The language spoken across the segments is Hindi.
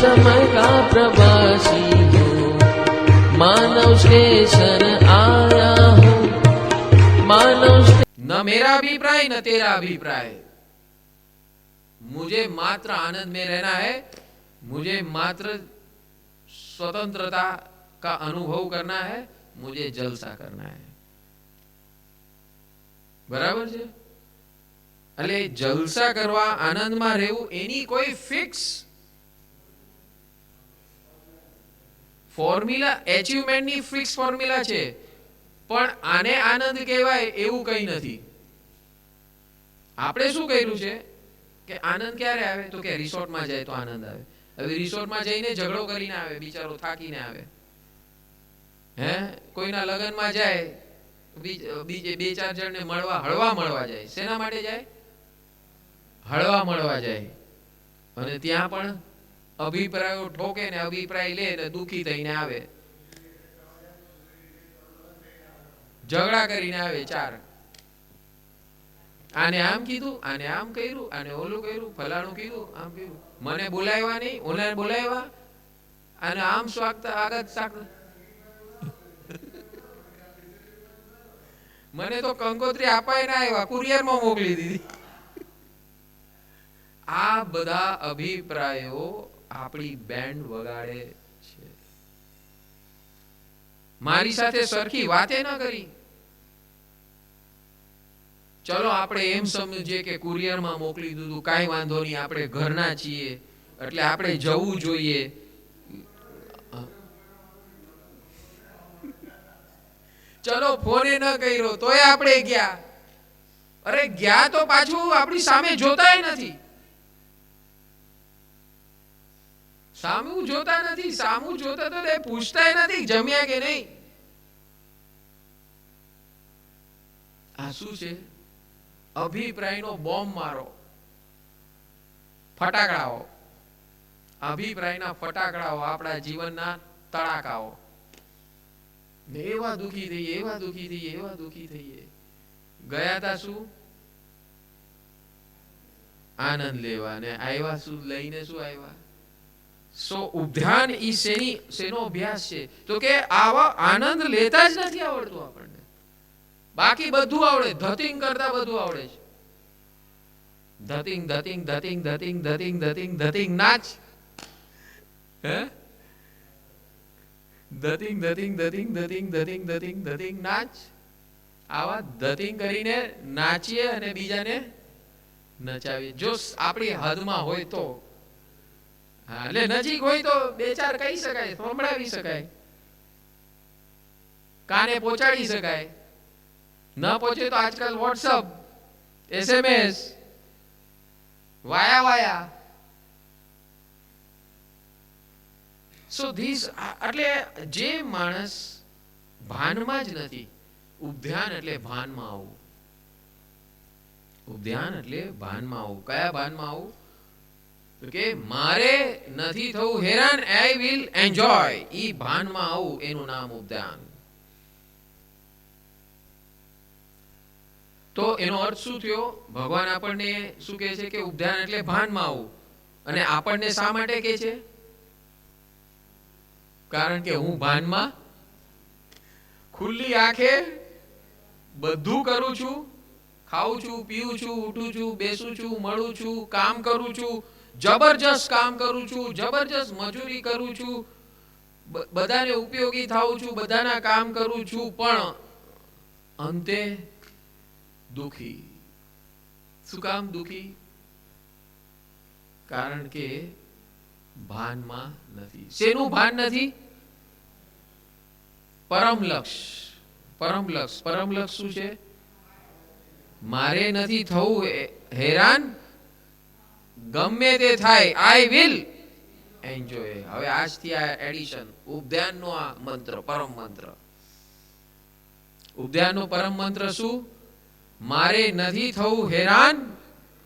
समय का प्रवासी हूँ, मानव स्टेशन आया हूँ, मानव। न मेरा अभिप्राय न तेरा अभिप्राय, मुझे मात्र आनंद में रहना है, मुझे मात्र स्वतंत्रता का अनुभव करना है, मुझे जलसा करना है। बराबर છે? એટલે જલસા કરવા, આનંદમાં રહેવું, એની કોઈ ફિક્સ ફોર્મ્યુલા, એચિવમેન્ટની ફિક્સ ફોર્મ્યુલા છે, પણ આને આનંદ કહેવાય એવું કંઈ નથી. આપણે શું કર્યું છે કે આનંદ ક્યારે આવે તો કે રિસોર્ટમાં જાય તો આનંદ આવે. હવે રિસોર્ટમાં જઈને ઝઘડો કરીને આવે, બિચારો થાકીને આવે. હે, કોઈના લગ્નમાં જાય, બીજે બે ચાર જણને મળવા, હળવા મળવા જાય. શેના માટે જાય? હળવા મળવા જાય. અને ત્યાં પણ અભિપ્રાયો ઠોકે ને અભિપ્રાય લે ને દુખી થઈને આવે, ઝઘડા કરીને આવે ચાર. આને આમ કીધું, આને આમ કર્યું, આને ઓલું કર્યું, ફલાણું કીધું, આમ કર્યું, મને બોલાવ્યા નહીં, ઓલાને બોલાવ્યા, આને આમ સ્વાગત આગત સાગત, મને તો કંકોત્રી આપાય ના આવ્યા, કુરિયરમાં મોકલી દીધી. આ બધા અભિપ્રાયો આપણી બેન્ડ વગાડે છે. મારી સાથે સરખી વાતે ના કરી. ચલો આપણે એમ સમજીએ કે કુરિયરમાં મોકલી દીધું, કાંઈ વાંધો નહીં, આપણે ઘરના છીએ એટલે આપણે જવું જોઈએ. ચલો ફોને ન કર્યો તોય આપણે ગયા. અરે ગયા તો પાછું આપણી સામે જોતાય નથી, સામું જોતા નથી, સામું જોતા તો પૂછતાય નથી જમ્યા કે નહીં. આ શું છે? અભિપ્રાયનો બોમ્બ મારો, ફટાકડાઓ, અભિપ્રાયના ફટાકડાઓ આપણા જીવનના તડાકાઓ. એવા દુખી થઈએ, એવા દુખી થઈએ, એવા દુખી થઈએ. ગયા તા શું? આનંદ લેવા, ને આવ્યા શું? લઈને શું આવ્યા? સો ઉપધ્યાન ઈ શેનો અભ્યાસ છે? તો કે આવા આનંદ લેતા જ નથી આવડતું આપણને. બાકી બધું આવડે, ધતિંગ કરતા બધું આવડે છે. ધતિંગ ધતિંગ ધતિંગ ધતિંગ ધતિંગ ધતિંગ ધતિંગ નાચ. હે, ધતિંગ ધતિંગ ધતિંગ ધતિંગ ધતિંગ ધતિંગ ધતિંગ નાચ. આવા ધતિંગ કરીને નાચીએ અને બીજાને નચાવીએ, જો આપણી હદમાં હોય તો. એટલે નજીક હોય તો બે ચાર કહી શકાય, સંભળાવી શકાય, કાને પહોંચાડી શકાય. ન પહોંચે તો આજકાલ WhatsApp, SMS, via via. So this, એટલે જે માણસ ભાનમાં જ નથી, ઉપધ્યાન એટલે ભાનમાં આવવું. ઉપધ્યાન એટલે ભાનમાં આવવું. કયા ભાનમાં આવવું? તો કે મારે નથી થવું હેરાન, આઈ વિલ એન્જોય. ઈ ભાનમાં આવું, એનું નામ ઉપધ્યાન. તો એનો અર્થ શું થયો? ભગવાન આપણને શું કહે છે કે ઉપધ્યાન એટલે ભાનમાં આવવું. અને આપણને શા માટે કહે છે? કારણ કે હું ભાનમાં ખુલ્લી આંખે બધું કરું છું, ખાઉં છું, પીઉં છું, ઉઠું છું, બેસું છું, મળું છું, કામ કરું છું, જબરજસ્ત કામ કરું છું, જબરજસ્ત મજૂરી કરું છું, બધાને ઉપયોગી થાઉં છું, બધાના કામ કરું છું, પણ અંતે દુખી. શું કામ દુખી? કારણ કે ભાનમાં નથી. શેનું ભાન નથી? પરમ લક્ષ. પરમ લક્ષ. પરમ લક્ષ શું છે? મારે નથી થવું હેરાન, ગમે તે થાય, આઈ વિલ એન્જોય. હવે આજથી આ એડિશન, ઉપધ્યાનનો આ મંત્ર, પરમ મંત્ર. ઉપધ્યાનનો પરમ મંત્ર શું? મારે નથી થવું હેરાન,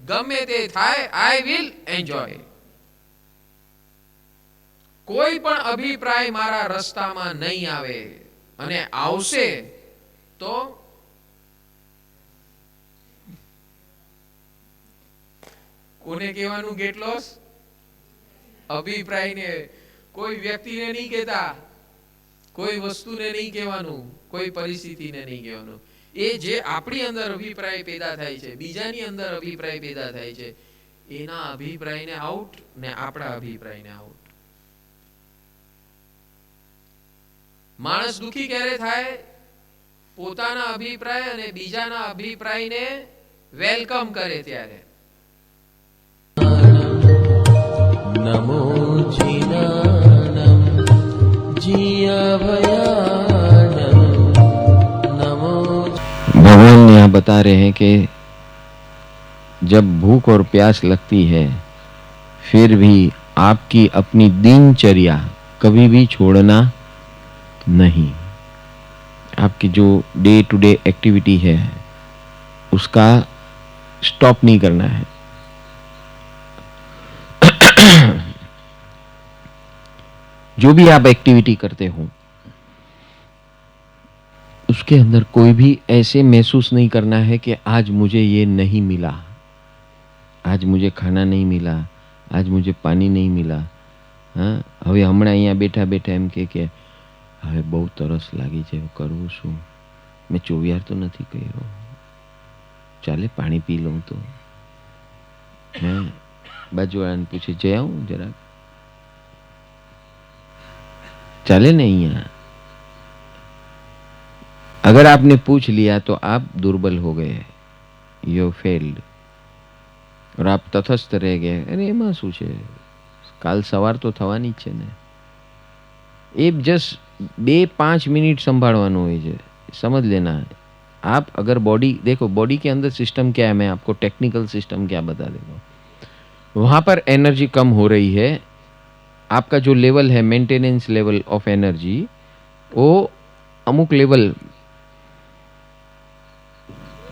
ગમે તે થાય, આઈ વિલ એન્જોય. કોઈ પણ અભિપ્રાય મારા રસ્તામાં નહીં આવે, અને આવશે તો કોને કહેવાનું? Get lost. અભિપ્રાયને કોઈ વ્યક્તિને નહીં કહેતા, કોઈ વસ્તુને નહીં કહેવાનું, કોઈ પરિસ્થિતિને નહીં કહેવાનું. એ જે આપણી અંદર અભિપ્રાય પેદા થાય છે, બીજાની અંદર અભિપ્રાય પેદા થાય છે, એના અભિપ્રાયને આઉટ ને આપણા અભિપ્રાયને આઉટ. માણસ દુખી ક્યારે થાય? પોતાના અભિપ્રાય અને બીજાના અભિપ્રાયને વેલકમ કરે ત્યારે. नमो जिनानं जियाभयानं नमो। भगवान यहाँ बता रहे हैं कि जब भूख और प्यास लगती है फिर भी आपकी अपनी दिनचर्या कभी भी छोड़ना नहीं। आपकी जो डे टू डे एक्टिविटी है उसका स्टॉप नहीं करना है। जो भी आप एक्टिविटी करते हो उसके अंदर कोई भी ऐसे महसूस नहीं करना है कि आज मुझे ये नहीं मिला, आज मुझे खाना नहीं मिला, आज मुझे पानी नहीं मिला। हाँ, હવે હમણાં અહીંયા બેઠા બેઠા એમ કે હવે બહુ તરસ લાગી છે, કરવું શું? મેં ચોવિયાર તો નથી કર્યો, ચાલે પાણી પી લઉં તો. હા, બાજુવાળાને પૂછે જઈ આવું જરાક, चले नहीं यहाँ। अगर आपने पूछ लिया तो आप दुर्बल हो गए, यू फेल्ड, और आप तटस्थ रह गए। अरे एમાં શું છે, કાલ સવાર તો થવાની જ છે ને। એ जस्ट 2-5 मिनट संभालવાનું હોય છે, समझ लेना है। आप अगर बॉडी देखो, बॉडी के अंदर सिस्टम क्या है, मैं आपको टेक्निकल सिस्टम क्या बता देता हूँ। वहाँ पर एनर्जी कम हो रही है, आपका जो लेवल है मेंटेनेंस लेवल ऑफ एनर्जी, वो अमुक लेवल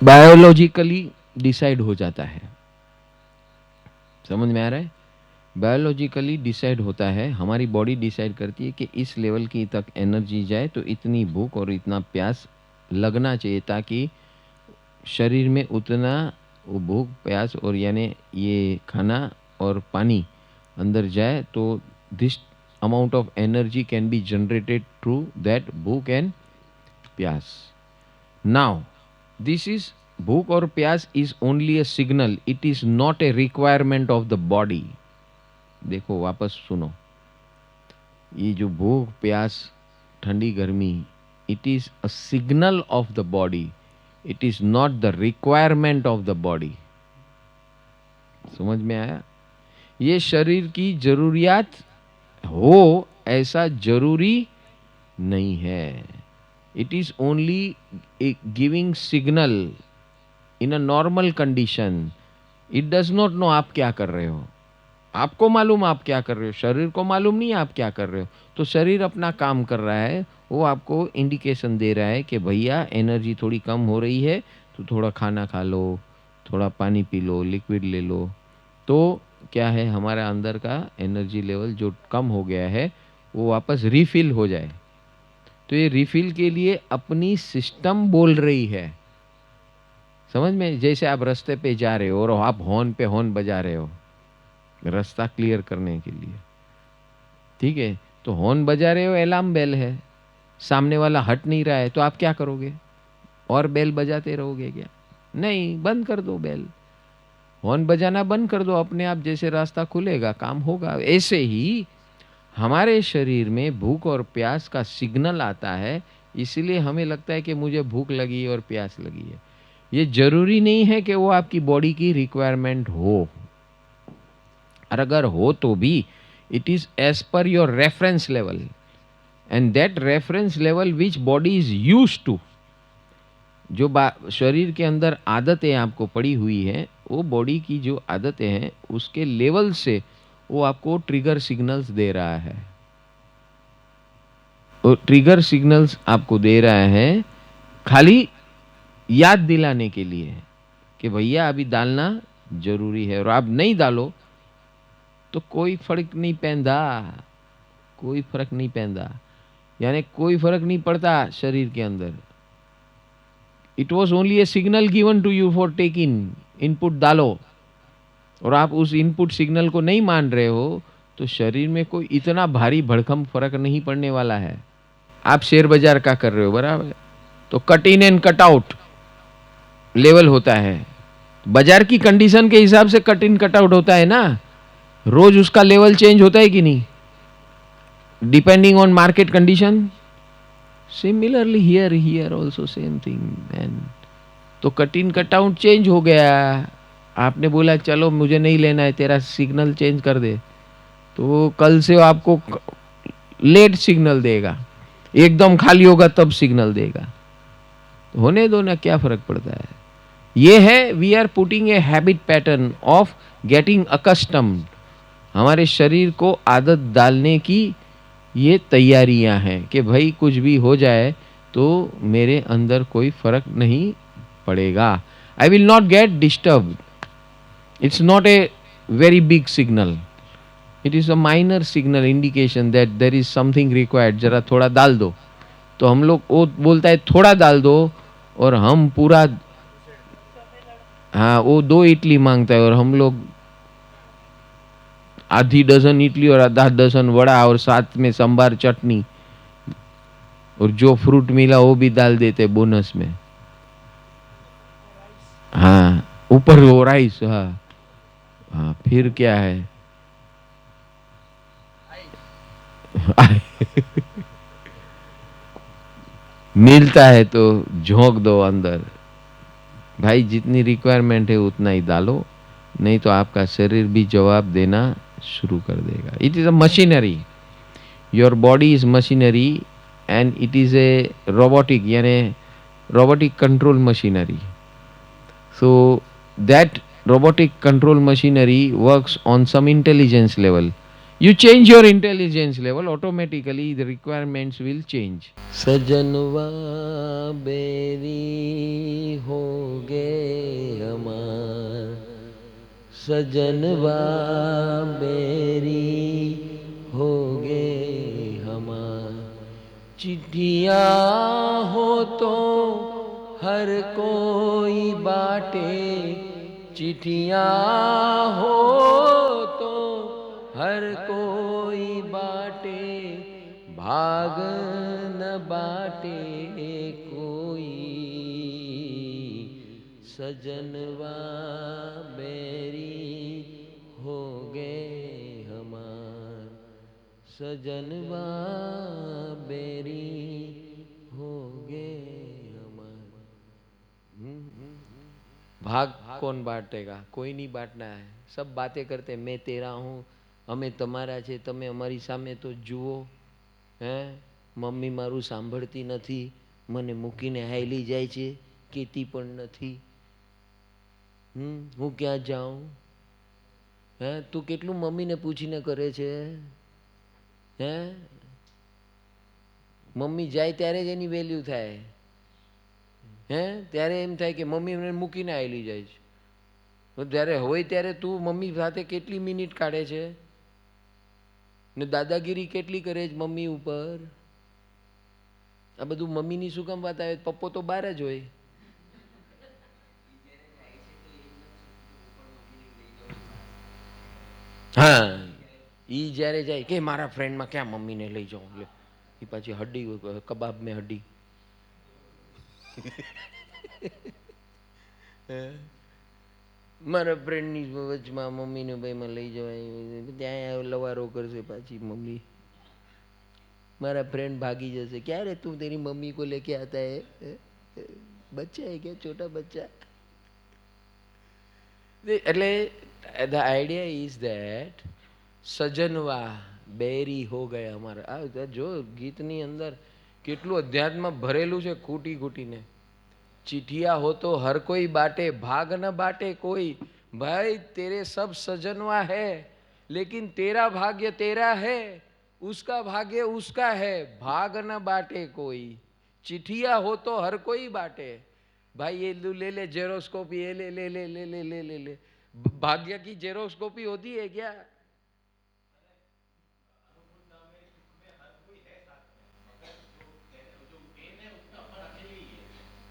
बायोलॉजिकली डिसाइड हो जाता है। समझ में आ रहा है? बायोलॉजिकली डिसाइड होता है, हमारी बॉडी डिसाइड करती है कि इस लेवल की तक एनर्जी जाए तो इतनी भूख और इतना प्यास लगना चाहिए, ताकि शरीर में उतना वो भूख प्यास और यानी ये खाना और पानी अंदर जाए तो this amount of energy can be generated through that bhuk and pyas. Now, this is bhuk or pyas is only a signal. It is not a requirement of the body. देखो वापस सुनो, ये जो भूख प्यास ठंडी गर्मी, it is a signal of the body. It is not the requirement of the body. समझ में आया? ये शरीर की जरूरियात हो ऐसा जरूरी नहीं है। It is only giving signal in a normal condition. It does not know आप क्या कर रहे हो, आपको मालूम आप क्या कर रहे हो, शरीर को मालूम नहीं आप क्या कर रहे हो। तो शरीर अपना काम कर रहा है, वो आपको इंडिकेशन दे रहा है कि भैया एनर्जी थोड़ी कम हो रही है, तो थोड़ा खाना खा लो, थोड़ा पानी पी लो, लिक्विड ले लो। तो क्या है, हमारा अंदर का एनर्जी लेवल जो कम हो गया है वो वापस रिफिल हो जाए। तो ये रिफिल के लिए अपनी सिस्टम बोल रही है। समझ में? जैसे आप रास्ते पे जा रहे हो और आप हॉर्न पे हॉर्न बजा रहे हो रास्ता क्लियर करने के लिए, ठीक है? तो हॉर्न बजा रहे हो, अलार्म बेल है, सामने वाला हट नहीं रहा है, तो आप क्या करोगे? और बेल बजाते रहोगे क्या? नहीं, बंद कर दो बेल, हॉर्न बजाना बंद कर दो, अपने आप जैसे रास्ता खुलेगा काम होगा। ऐसे ही हमारे शरीर में भूख और प्यास का सिग्नल आता है, इसलिए हमें लगता है कि मुझे भूख लगी और प्यास लगी है। ये जरूरी नहीं है कि वो आपकी बॉडी की रिक्वायरमेंट हो, और अगर हो तो भी it is as per your reference level, and that reference level which body is used to. जो शरीर के अंदर आदतें आपको पड़ी हुई हैं, वो बॉडी की जो आदतें हैं उसके लेवल से वो आपको ट्रिगर सिग्नल्स दे रहा है। और ट्रिगर सिग्नल्स आपको दे रहा है खाली याद दिलाने के लिए कि भैया अभी डालना जरूरी है, और आप नहीं डालो तो कोई फर्क नहीं पैंदा, कोई फर्क नहीं पैंदा, यानी कोई फर्क नहीं पड़ता शरीर के अंदर। It was only a signal given to you for taking input, डालो, और आप उस इनपुट सिग्नल को नहीं मान रहे हो तो शरीर में कोई इतना भारी भड़कम फर्क नहीं पड़ने वाला है। आप शेयर बाजार का कर रहे हो, बराबर, तो cut in and cut out level होता है। बाजार की कंडीशन के हिसाब से कट इन कट आउट होता है ना, रोज उसका लेवल चेंज होता है कि नहीं, depending on market condition. Similarly here also same thing. And तो cut in cut out change हो गया, आपने बोला चलो मुझे नहीं लेना है, तेरा सिग्नल चेंज कर दे, तो कल से वो आपको लेट सिग्नल देगा, एकदम खाली होगा तब सिग्नल देगा। होने दो ना, क्या फर्क पड़ता है। ये है, we are putting a habit pattern of getting accustomed. हमारे शरीर को आदत डालने की ये तैयारियां हैं कि भाई कुछ भी हो जाए तो मेरे अंदर कोई फर्क नहीं पड़ेगा। I will not get disturb. It's not a very big signal, it is a minor signal indication that there is something required. जरा थोड़ा डाल दो, तो हम लोग, वो बोलता है थोड़ा डाल दो और हम पूरा, हाँ, वो 2 इडली मांगता है और हम लोग आधी डजन इडली और आधा डजन वड़ा और साथ में सांभर चटनी और जो फ्रूट मिला वो भी डाल देते बोनस में। हाँ, ऊपर वो राइस। हाँ हाँ, फिर क्या है। मिलता है तो झोंक दो अंदर। भाई जितनी रिक्वायरमेंट है उतना ही डालो, नहीं तो आपका शरीर भी जवाब देना शुरू कर देगा। It is a machinery, your body is machinery and it is a robotic, यानी robotic control machinery. So that robotic control machinery works on some intelligence level. You change your intelligence level, automatically the requirements will change. सजनवा बेरी हो गए हमार, सजनवा बेरी हो गए हमार, चिट्ठिया हो तो हर कोई बाटे, चिट्ठिया हो तो हर कोई बाटे, भाग न बाटे कोई, सजनवा बेरी हो गए हमार, सजनवा बेरी हो गए हमार। भाग कौन बांटेगा, कोई नहीं बांटना है। सब बातें करते, मैं तेरा हूँ, અમે તમારા છે, તમે અમારી સામે તો જુઓ, હે મમ્મી મારું સાંભળતી નથી, મને મૂકીને હાલી જાય છે, કહેતી પણ નથી, હું ક્યાં જાઉં, હે તું કેટલું મમ્મીને પૂછીને કરે છે, હે મમ્મી જાય ત્યારે જ એની વેલ્યુ થાય, હે ત્યારે એમ થાય કે મમ્મી મને મૂકીને આવેલી જાય છે, જ્યારે હોય ત્યારે તું મમ્મી સાથે કેટલી મિનિટ કાઢે છે ને દાદાગીરી કેટલી કરે છે મમ્મી ઉપર। આ બધું મમ્મીની શું કામ વાત આવે, પપ્પો તો બહાર જ હોય। હા, ઈ જ્યારે જાય કે મારા ફ્રેન્ડમાં ક્યાં મમ્મીને લઈ જાઉં, લે એ પાછી હड्डी, કબાબ મેં હड्डी। મારા ફ્રેન્ડની વચમાં મમ્મીને ભાઈમાં લઈ જવાય, ત્યાં લવારો કરશે પાછી મમ્મી, મારા फ्रेंड भागी जैसे, क्या रे तू तेरी मम्मी को लेके आता है, बच्चा है क्या, छोटा बच्चा। એટલે the idea is that Sajanwa બેરી હો ગયા અમારા। આ જો ગીતની અંદર કેટલું અધ્યાત્મ ભરેલું છે, ખૂટી ખૂટીને। चिट्ठिया हो तो हर कोई बाटे, भाग न बाटे कोई। भाई तेरे सब सजनवा है, लेकिन तेरा भाग्य तेरा है, उसका भाग्य उसका है, भाग न बाटे कोई। चिट्ठिया हो तो हर कोई बाटे। भाई ये ले ले जेरोस्कोपी, ये ले ले ले ले ले ले ले ले, भाग्य की जेरोस्कोपी होती है क्या।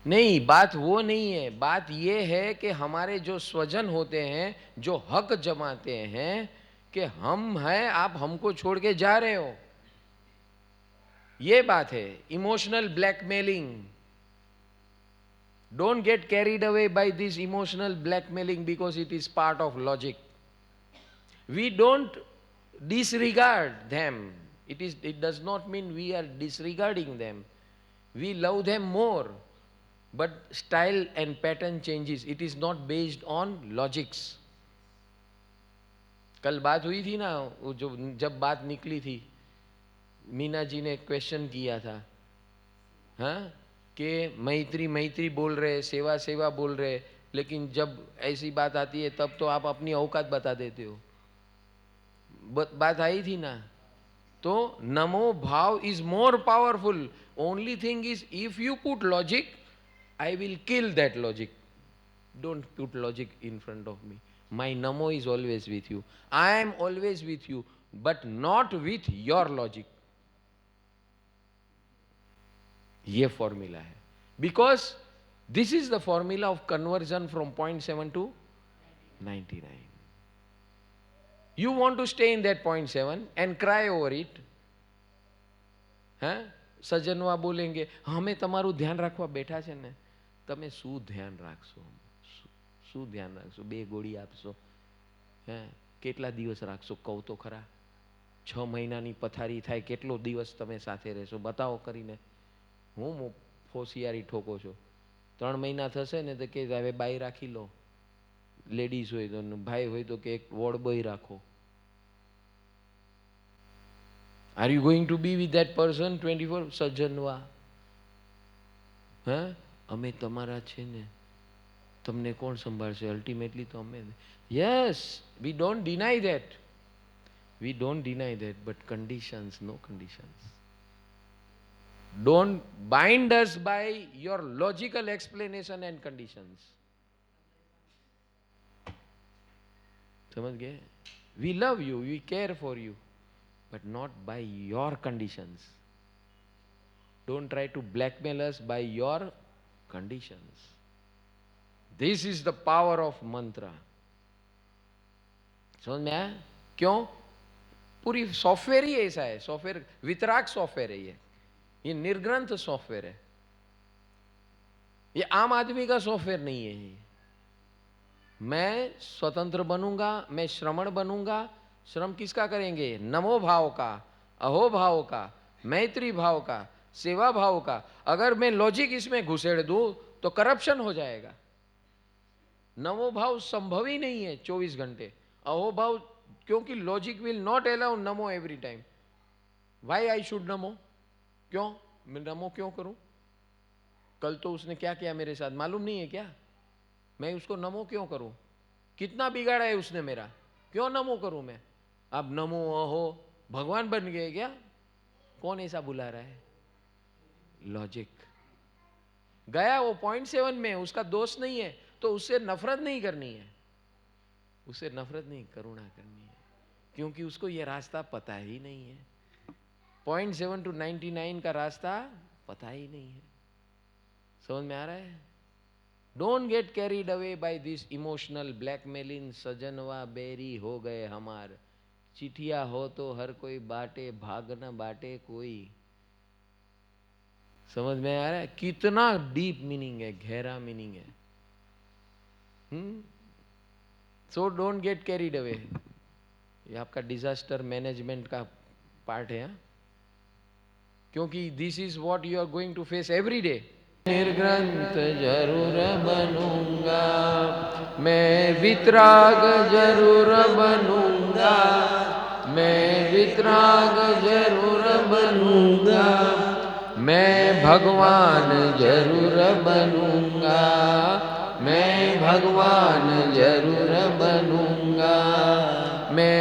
नहीं, बात वो नहीं है, बात ये है कि हमारे जो स्वजन होते हैं, जो हक जमाते हैं, कि हम हैं, आप हमको छोड़ के जा रहे हो। ये बात है emotional blackmailing. Don't get carried away by this emotional blackmailing because it is part of logic. We don't disregard them. It does not mean we are disregarding them. We love them more, but style and pattern changes. It is not based on logics. कल बात हुई थी ना, वो जो जब बात निकली थी, मीना जी ने क्वेश्चन किया था, हाँ, कि मैत्री मैत्री बोल रहे, सेवा सेवा बोल रहे, लेकिन जब ऐसी बात आती है तब तो आप अपनी औकात बता देते हो. बात आई थी ना. तो नमो भाव is more powerful. Only thing is if you put logic, I will kill that logic. Don't put logic in front of me. My नमो is always with you. I am always with you, but not with your logic. ये फॉर्मूला है. Because this is the formula of conversion from 0.7 to 99. You want to stay in that 0.7 and cry over it. હા, સજ્જનવા બોલેંગે અમે તમારું ધ્યાન રાખવા બેઠા છે ને. તમે શું ધ્યાન રાખશો? શું ધ્યાન રાખશો? 2 ગોળી આપશો? હે, કેટલા દિવસ રાખશો? કહો તો ખરા. 6 મહિનાની પથારી થાય, કેટલો દિવસ તમે સાથે રહેશો? બતાવો કરીને. હું હોશિયારી ઠોકો છો. 3 મહિના થશે ને તો કે હવે બાઈ રાખી લો. લેડીઝ હોય તો, ભાઈ હોય તો કે એક વોર્ડ બોય રાખો. Are you going to be with that person 24? સજ્જનવા, હા, અમે તમારા છે ને, તમને કોણ સંભાળશે? અલ્ટિમેટલી તો અમે. Yes, we don't deny that. We don't deny that, but conditions, no conditions. Don't bind us by your logical explanation and conditions. समझ गए? We love you, we care for you, but not by your conditions. Don't try to blackmail us by your conditions. This is the power of mantra. समझ में आया? क्यों? पूरी सॉफ्टवेयर ही ऐसा है. सॉफ्टवेयर वितराग सॉफ्टवेयर है. ये निर्ग्रंथ सॉफ्टवेयर है. ये आम आदमी का सॉफ्टवेयर नहीं है. ये मैं स्वतंत्र बनूंगा, मैं श्रमण बनूंगा. श्रम किसका करेंगे? नमो भाव का, अहो भाव का, मैत्री भाव का, सेवा भाव का. अगर मैं लॉजिक इसमें घुसेड़ दूं तो करप्शन हो जाएगा. नमो भाव संभव ही नहीं है 24 घंटे. अहो भाव, क्योंकि logic will not allow NaMo every time. Why I should नमो? क्यों मैं नमो क्यों करूं? कल तो उसने क्या किया मेरे साथ मालूम नहीं है क्या? मैं उसको नमो क्यों करूं? कितना बिगाड़ा है उसने मेरा, क्यों नमो करूं मैं? अब नमो अहो भगवान बन गए क्या? कौन ऐसा बुला रहा है? लॉजिक गया वो 0.7 में. उसका दोष नहीं है तो उससे नफरत नहीं करनी है. उससे नफरत नहीं, करुणा करनी है. क्योंकि उसको ये रास्ता पता ही नहीं है. 0.7 to 99 का रास्ता पता ही नहीं है. समझ में आ रहा है? Don't get carried away by this emotional blackmailing. सजनवा बेरी हो गए हमार. चिठिया हो तो हर कोई बाटे, भाग न बाटे कोई. समझ में आ रहा है? कितना डीप मीनिंग है, गहरा मीनिंग है. So don't get carried away. ये आपका डिजास्टर मैनेजमेंट का पार्ट है. क्योंकि this is what you are going to face every day. निर्ग्रंथ जरूर बनूंगा, मैं वितराग जरूर बनूंगा, मैं वितराग जरूर बनूंगा, मैं भगवान जरूर बनूंगा, मैं भगवान जरूर बनूंगा.